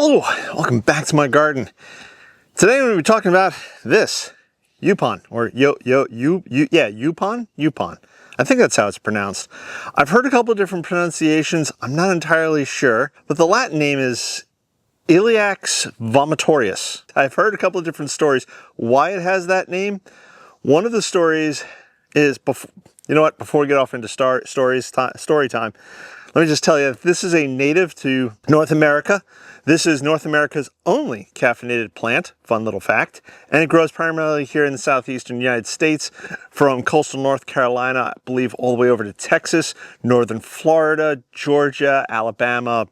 Hello, welcome back to my garden. Today we're going to be talking about this Yaupon, or Yaupon. I think that's how it's pronounced. I've heard a couple of different pronunciations. I'm not entirely sure, but the Latin name is Ilex vomitorius. I've heard a couple of different stories why it has that name. One of the stories is, you know what, before we get off into story time, let me just tell you, this is a native to North America. This is North America's only caffeinated plant, fun little fact, and it grows primarily here in the southeastern United States from coastal North Carolina, I believe all the way over to Texas, northern Florida, Georgia, Alabama.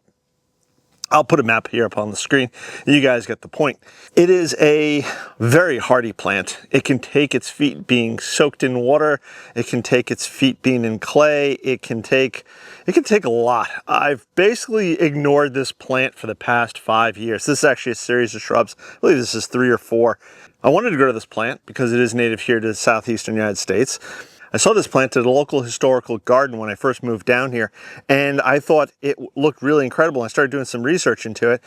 I'll put a map here up on the screen. You guys get the point. It is a very hardy plant. It can take its feet being soaked in water. It can take its feet being in clay. It can take a lot. I've basically ignored this plant for the past 5 years. This is actually a series of shrubs. I believe this is 3 or 4. I wanted to grow this plant because it is native here to the southeastern United States. I saw this plant at a local historical garden when I first moved down here, and I thought it looked really incredible. I started doing some research into it,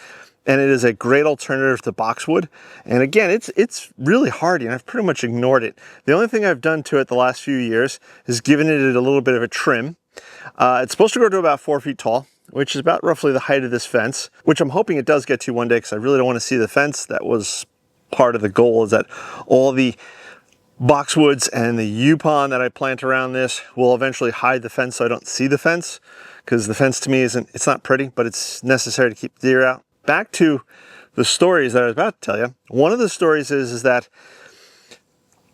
and it is a great alternative to boxwood. And again, it's really hardy, and I've pretty much ignored it. The only thing I've done to it the last few years is given it a little bit of a trim. It's supposed to grow to about 4 feet tall, which is about roughly the height of this fence, which I'm hoping it does get to one day because I really don't want to see the fence. That was part of the goal, is that all the boxwoods and the Yaupon that I plant around this will eventually hide the fence so I don't see the fence, because the fence to me it's not pretty, but it's necessary to keep the deer out. Back to the stories that I was about to tell you. One of the stories is that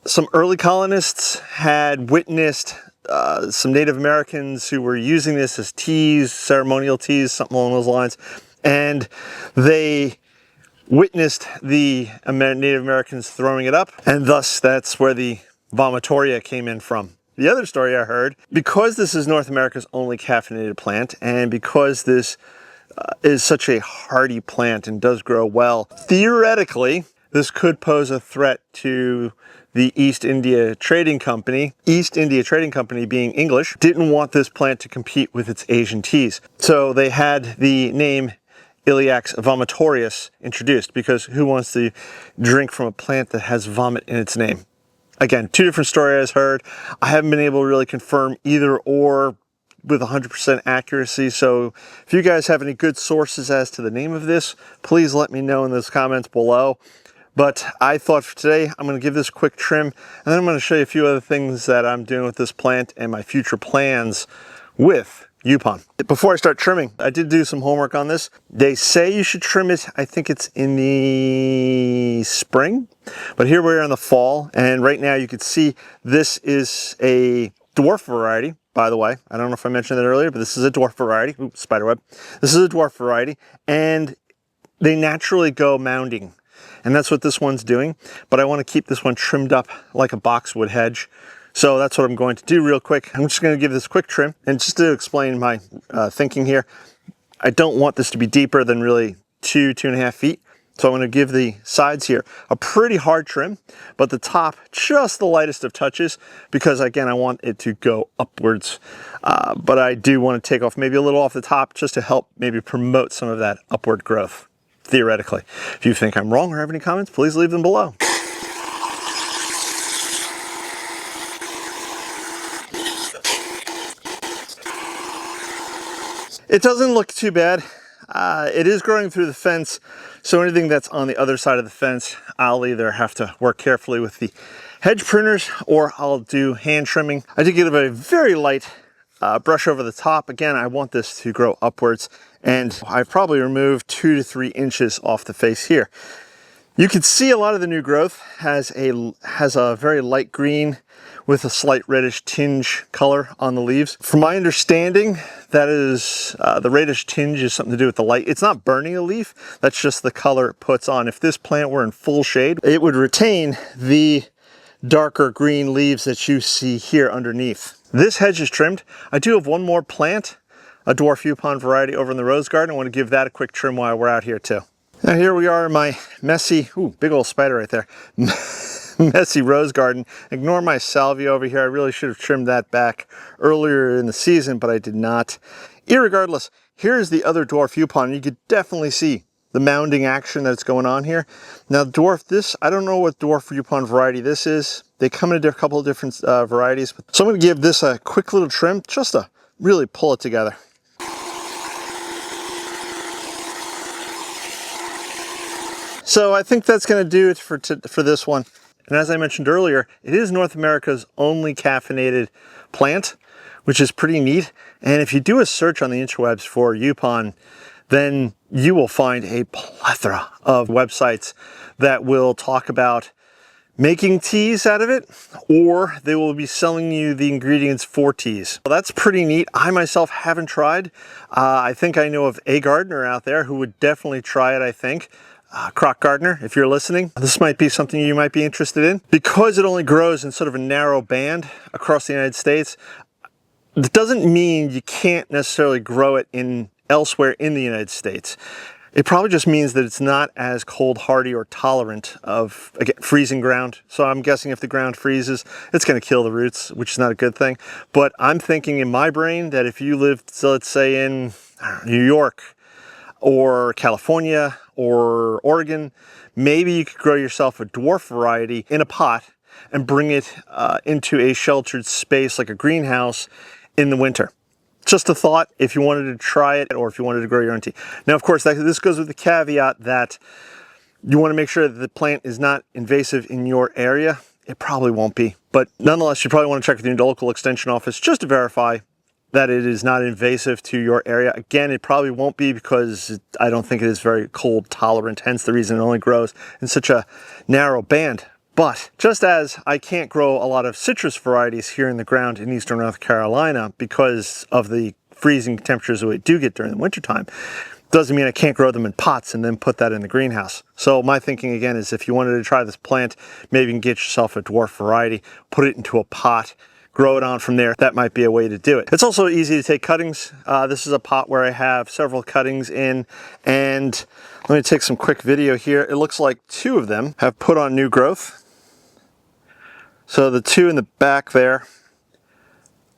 some early colonists had witnessed some Native Americans who were using this as teas, ceremonial teas, something along those lines, and they witnessed the Native Americans throwing it up, and thus that's where the vomitoria came in from. The other story I heard, because this is North America's only caffeinated plant, and because this is such a hardy plant and does grow well, theoretically this could pose a threat to the East India Trading Company. East India Trading Company, being English, didn't want this plant to compete with its Asian teas, so they had the name Ilex vomitorius introduced, because who wants to drink from a plant that has vomit in its name? Again, 2 different stories I've heard. I haven't been able to really confirm either or with 100% accuracy, so if you guys have any good sources as to the name of this, please let me know in those comments below. But I thought for today, I'm going to give this a quick trim, and then I'm going to show you a few other things that I'm doing with this plant and my future plans with Yaupon. Before I start trimming, I did do some homework on this. They say you should trim it, I think it's in the spring, but here we are in the fall, and right now you can see this is a dwarf variety, by the way. I don't know if I mentioned that earlier, but this is a dwarf variety. Oops, spiderweb. This is a dwarf variety, and they naturally go mounding, and that's what this one's doing, but I want to keep this one trimmed up like a boxwood hedge. So that's what I'm going to do real quick. I'm just going to give this a quick trim, and just to explain my thinking here, I don't want this to be deeper than really 2.5 feet. So I'm going to give the sides here a pretty hard trim, but the top just the lightest of touches, because again, I want it to go upwards. But I do want to take off maybe a little off the top just to help maybe promote some of that upward growth, theoretically. If you think I'm wrong or have any comments, please leave them below. It doesn't look too bad. It is growing through the fence, so anything that's on the other side of the fence, I'll either have to work carefully with the hedge pruners or I'll do hand trimming. I did give it a very light brush over the top. Again, I want this to grow upwards, and I've probably removed 2 to 3 inches off the face here. You can see a lot of the new growth has a very light green with a slight reddish tinge color on the leaves. From my understanding, that is the reddish tinge is something to do with the light. It's not burning a leaf, that's just the color it puts on. If this plant were in full shade, it would retain the darker green leaves that you see here underneath. This hedge is trimmed. I do have one more plant, a dwarf Yaupon variety over in the rose garden. I want to give that a quick trim while we're out here too. Now here we are in my messy, ooh, big old spider right there, messy rose garden. Ignore my salvia over here. I really should have trimmed that back earlier in the season, but I did not. Irregardless, here's the other dwarf Yaupon. You could definitely see the mounding action that's going on here. Now dwarf, this, I don't know what dwarf Yaupon variety this is. They come in a couple of different varieties. So I'm going to give this a quick little trim just to really pull it together. So I think that's going to do it for this one. And as I mentioned earlier, it is North America's only caffeinated plant, which is pretty neat. And if you do a search on the interwebs for Yaupon, then you will find a plethora of websites that will talk about making teas out of it, or they will be selling you the ingredients for teas. Well, that's pretty neat. I myself haven't tried. I think I know of a gardener out there who would definitely try it, I think. Croc Gardener, if you're listening, this might be something you might be interested in. Because it only grows in sort of a narrow band across the United States, that doesn't mean you can't necessarily grow it elsewhere in the United States. It probably just means that it's not as cold hardy or tolerant of, again, freezing ground. So I'm guessing if the ground freezes, it's going to kill the roots, which is not a good thing. But I'm thinking in my brain that if you lived, so let's say in New York or California or Oregon, maybe you could grow yourself a dwarf variety in a pot and bring it into a sheltered space like a greenhouse in the winter. Just a thought if you wanted to try it or if you wanted to grow your own tea. Now, of course, this goes with the caveat that you want to make sure that the plant is not invasive in your area. It probably won't be, but nonetheless, you probably want to check with your local extension office just to verify that it is not invasive to your area. Again, it probably won't be because I don't think it is very cold tolerant, hence the reason it only grows in such a narrow band. But just as I can't grow a lot of citrus varieties here in the ground in eastern North Carolina because of the freezing temperatures that we do get during the wintertime, doesn't mean I can't grow them in pots and then put that in the greenhouse. So my thinking again is if you wanted to try this plant, maybe you can get yourself a dwarf variety, put it into a pot, grow it on from there. That might be a way to do it. It's also easy to take cuttings. This is a pot where I have several cuttings in, and let me take some quick video here. It looks like 2 of them have put on new growth. So the 2 in the back there,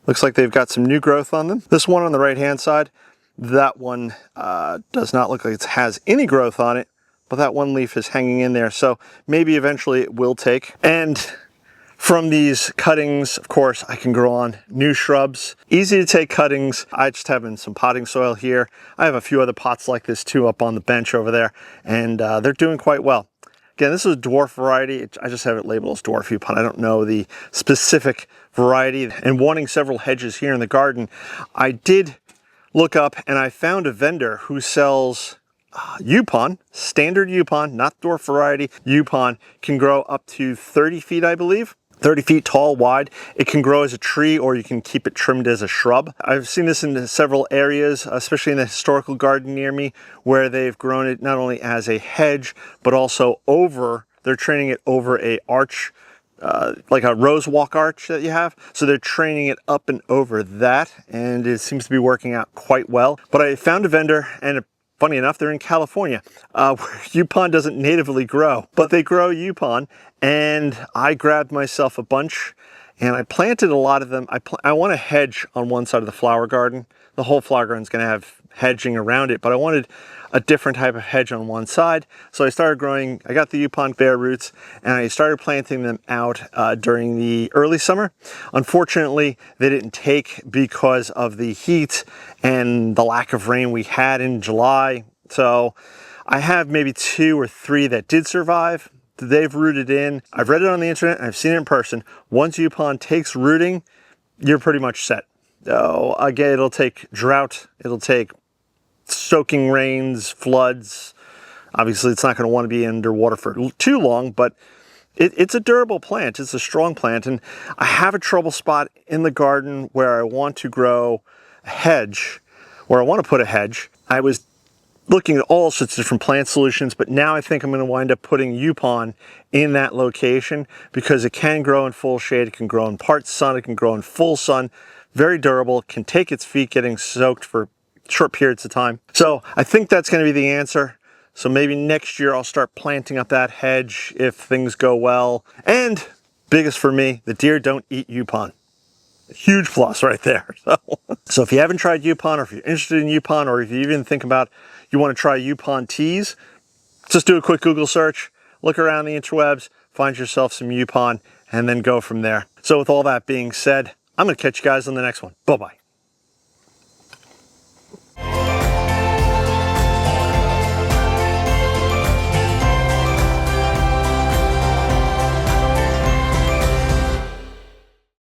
looks like they've got some new growth on them. This one on the right hand side, that one does not look like it has any growth on it, but that one leaf is hanging in there. So maybe eventually it will take. And from these cuttings, of course, I can grow on new shrubs. Easy to take cuttings. I just have in some potting soil here. I have a few other pots like this too up on the bench over there, and they're doing quite well. Again, this is a dwarf variety. I just have it labeled as dwarf Yaupon. I don't know the specific variety. And wanting several hedges here in the garden, I did look up and I found a vendor who sells Yaupon, standard Yaupon, not dwarf variety. Yaupon can grow up to 30 feet, I believe. 30 feet tall, wide. It can grow as a tree or you can keep it trimmed as a shrub. I've seen this in several areas, especially in the historical garden near me, where they've grown it not only as a hedge, but also they're training it over a arch, like a rose walk arch that you have. So they're training it up and over that, and it seems to be working out quite well. But I found a vendor, and funny enough, they're in California, where Yaupon doesn't natively grow, but they grow Yaupon, and I grabbed myself a bunch, and I planted a lot of them. I want a hedge on one side of the flower garden. The whole flower garden is going to have hedging around it, but I wanted a different type of hedge on one side. So I started growing, I got the Yaupon bare roots, and I started planting them out during the early summer. Unfortunately, they didn't take because of the heat and the lack of rain we had in July. So I have maybe 2 or 3 that did survive. They've rooted in. I've read it on the internet, and I've seen it in person. Once Yaupon takes rooting, you're pretty much set. So again, it'll take drought, it'll take soaking rains, floods. Obviously, it's not going to want to be underwater for too long, but it's a durable plant. It's a strong plant, and I have a trouble spot in the garden where I want to grow a hedge, where I want to put a hedge. I was looking at all sorts of different plant solutions, but now I think I'm going to wind up putting Yaupon in that location because it can grow in full shade, it can grow in part sun, it can grow in full sun, very durable, can take its feet getting soaked for short periods of time. So I think that's going to be the answer. So maybe next year I'll start planting up that hedge if things go well. And biggest for me, the deer don't eat Yaupon. Huge plus right there. So if you haven't tried Yaupon, or if you're interested in Yaupon, or if you even think about you want to try Yaupon teas, just do a quick Google search, look around the interwebs, find yourself some Yaupon, and then go from there. So with all that being said, I'm going to catch you guys on the next one. Bye-bye.